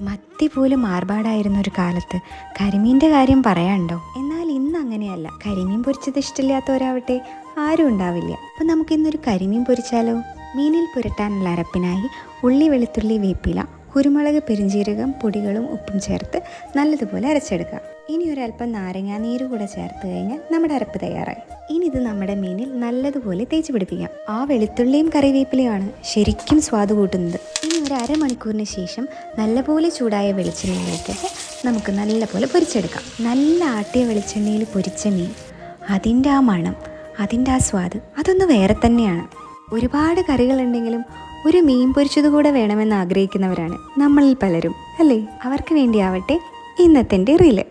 മത്തി പോലും ആർഭാടായിരുന്ന ഒരു കാലത്ത് കരിമീൻ്റെ കാര്യം പറയാനുണ്ടോ? എന്നാൽ ഇന്ന് അങ്ങനെയല്ല. കരിമീൻ പൊരിച്ചത് ഇഷ്ടമില്ലാത്തവരാവട്ടെ ആരും ഉണ്ടാവില്ല. അപ്പം നമുക്ക് ഇന്നൊരു കരിമീൻ പൊരിച്ചാലോ? മീനിൽ പുരട്ടാനുള്ള അരപ്പിനായി ഉള്ളി, വെളുത്തുള്ളി, വേപ്പില, കുരുമുളക്, പെരിഞ്ജീരകം, പൊടികളും ഉപ്പും ചേർത്ത് നല്ലതുപോലെ അരച്ചെടുക്കുക. ഇനി ഒരല്പം നാരങ്ങാ നീര് കൂടെ ചേർത്ത് കഴിഞ്ഞാൽ നമ്മുടെ അരപ്പ് തയ്യാറായി. ഇനി ഇത് നമ്മുടെ മീനിൽ നല്ലതുപോലെ തേച്ച് പിടിപ്പിക്കാം. ആ വെളുത്തുള്ളിയും കറിവേപ്പിലയുമാണ് ശരിക്കും സ്വാദ് കൂട്ടുന്നത്. ഇനി ഒരു അരമണിക്കൂറിന് ശേഷം നല്ലപോലെ ചൂടായ വെളിച്ചെണ്ണയിലേക്ക് നമുക്ക് നല്ലപോലെ പൊരിച്ചെടുക്കാം. നല്ല ആട്ടിയ വെളിച്ചെണ്ണയിൽ പൊരിച്ച മീൻ, അതിൻ്റെ ആ മണം, അതിൻ്റെ ആ സ്വാദ്, അതൊന്ന് വേറെ തന്നെയാണ്. ഒരുപാട് കറികളുണ്ടെങ്കിലും ഒരു മീൻ പൊരിച്ചത് കൂടെ വേണമെന്ന് ആഗ്രഹിക്കുന്നവരാണ് നമ്മളിൽ പലരും, അല്ലേ? അവർക്ക് വേണ്ടിയാവട്ടെ ഇന്നത്തെ റീല്.